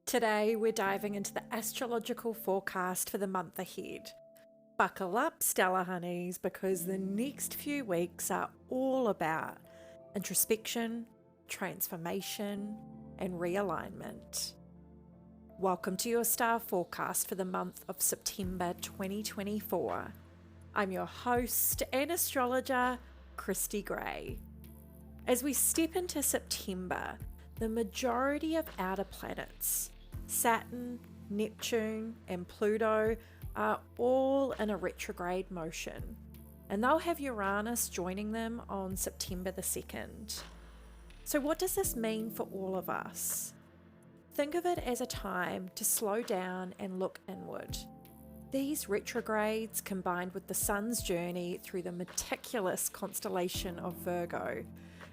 Today, we're diving into the astrological forecast for the month ahead. Buckle up, stellar honeys, because the next few weeks are all about introspection, transformation, and realignment. Welcome to your star forecast for the month of September 2024. I'm your host and astrologer, Kristy Gray. As we step into September, the majority of outer planets, Saturn, Neptune, and Pluto, are all in a retrograde motion, and they'll have Uranus joining them on September the 2nd. So what does this mean for all of us? Think of it as a time to slow down and look inward. These retrogrades, combined with the sun's journey through the meticulous constellation of Virgo,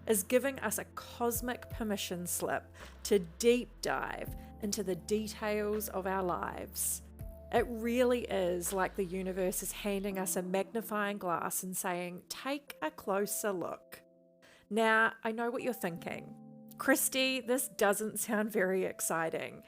is giving us a cosmic permission slip to deep dive into the details of our lives. It really is like the universe is handing us a magnifying glass and saying, take a closer look. Now, I know what you're thinking. Kristy, this doesn't sound very exciting.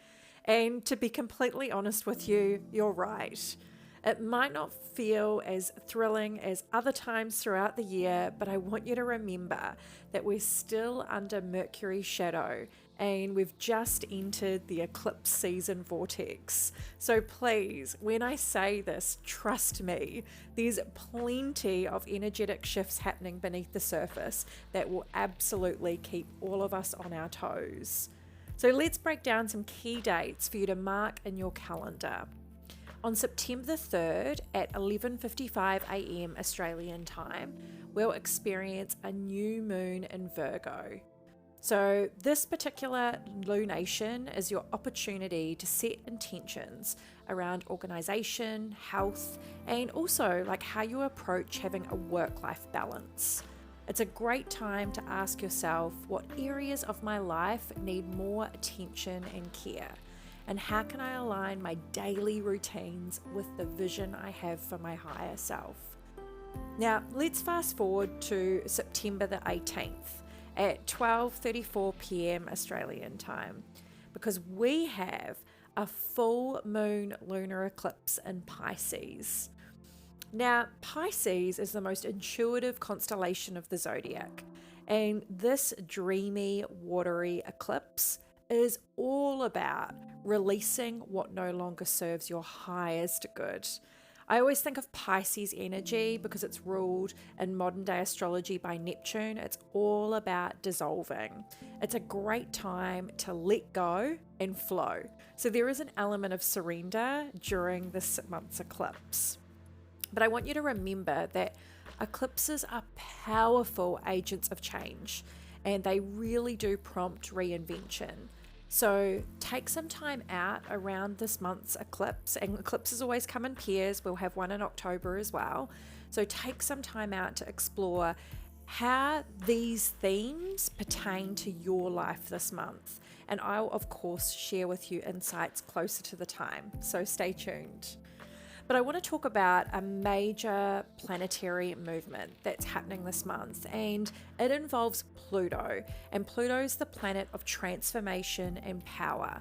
And to be completely honest with you, you're right. It might not feel as thrilling as other times throughout the year, but I want you to remember that we're still under Mercury's shadow and we've just entered the eclipse season vortex. So please, when I say this, trust me, there's plenty of energetic shifts happening beneath the surface that will absolutely keep all of us on our toes. So let's break down some key dates for you to mark in your calendar. On September the 3rd at 11:55 a.m. Australian time, we'll experience a new moon in Virgo. So this particular lunation is your opportunity to set intentions around organization, health, and also like how you approach having a work-life balance. It's a great time to ask yourself what areas of my life need more attention and care. And how can I align my daily routines with the vision I have for my higher self? Now, let's fast forward to September the 18th at 12:34 p.m. Australian time, because we have a full moon lunar eclipse in Pisces. Now, Pisces is the most intuitive constellation of the zodiac, and this dreamy, watery eclipse is all about releasing what no longer serves your highest good. I always think of Pisces energy because it's ruled in modern day astrology by Neptune. It's all about dissolving. It's a great time to let go and flow. So there is an element of surrender during this month's eclipse. But I want you to remember that eclipses are powerful agents of change, and they really do prompt reinvention. So take some time out around this month's eclipse, and eclipses always come in pairs. We'll have one in October as well. So take some time out to explore how these themes pertain to your life this month. And I'll, of course, share with you insights closer to the time. So stay tuned. But I want to talk about a major planetary movement that's happening this month, and it involves Pluto. And Pluto's the planet of transformation and power.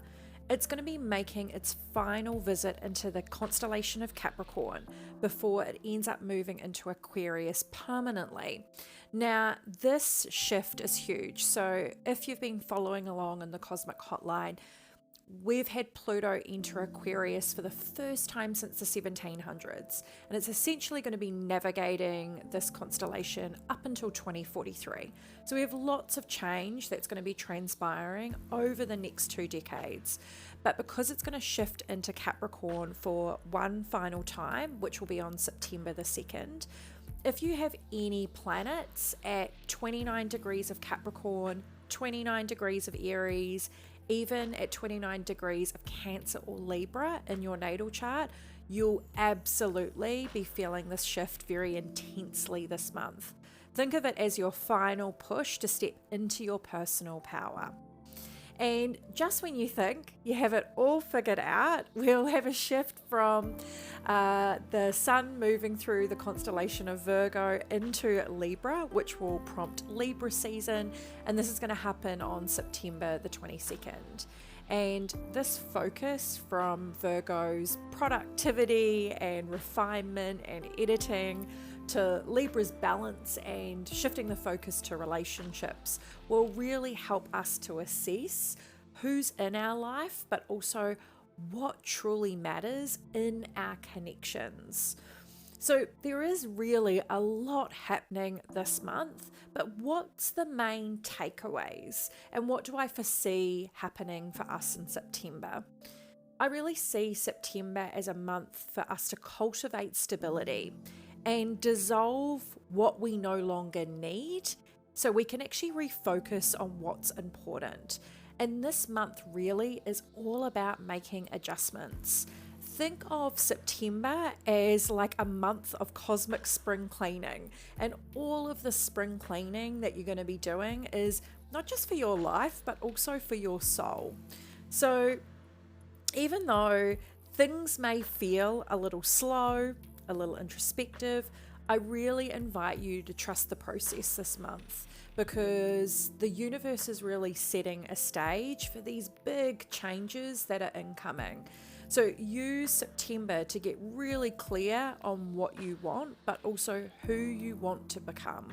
It's going to be making its final visit into the constellation of Capricorn before it ends up moving into Aquarius permanently. Now, this shift is huge. So if you've been following along in the Cosmic Hotline, we've had Pluto enter Aquarius for the first time since the 1700s, and it's essentially going to be navigating this constellation up until 2043. So we have lots of change that's going to be transpiring over the next 2 decades. But because it's going to shift into Capricorn for one final time, which will be on September the 2nd, if you have any planets at 29 degrees of Capricorn, 29 degrees of Aries, even at 29 degrees of Cancer or Libra in your natal chart, you'll absolutely be feeling this shift very intensely this month. Think of it as your final push to step into your personal power. And just when you think you have it all figured out, we'll have a shift from the sun moving through the constellation of Virgo into Libra, which will prompt Libra season. And this is going to happen on September the 22nd. And this focus from Virgo's productivity and refinement and editing to Libra's balance and shifting the focus to relationships will really help us to assess who's in our life, but also what truly matters in our connections. So there is really a lot happening this month, but what's the main takeaways and what do I foresee happening for us in September? I really see September as a month for us to cultivate stability and dissolve what we no longer need so we can actually refocus on what's important. And this month really is all about making adjustments. Think of September as like a month of cosmic spring cleaning, and all of the spring cleaning that you're going to be doing is not just for your life, but also for your soul. So even though things may feel a little slow, a little introspective, I really invite you to trust the process this month, because the universe is really setting a stage for these big changes that are incoming. So use September to get really clear on what you want, but also who you want to become.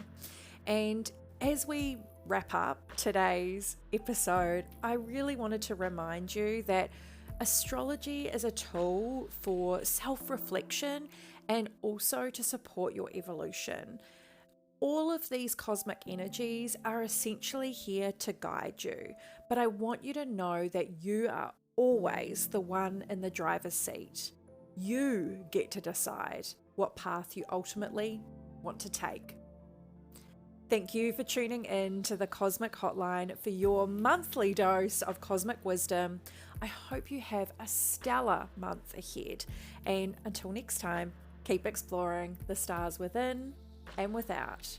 And as we wrap up today's episode, I really wanted to remind you that astrology is a tool for self-reflection and also to support your evolution. All of these cosmic energies are essentially here to guide you, but I want you to know that you are always the one in the driver's seat. You get to decide what path you ultimately want to take. Thank you for tuning in to the Cosmic Hotline for your monthly dose of cosmic wisdom. I hope you have a stellar month ahead. And until next time, keep exploring the stars within and without.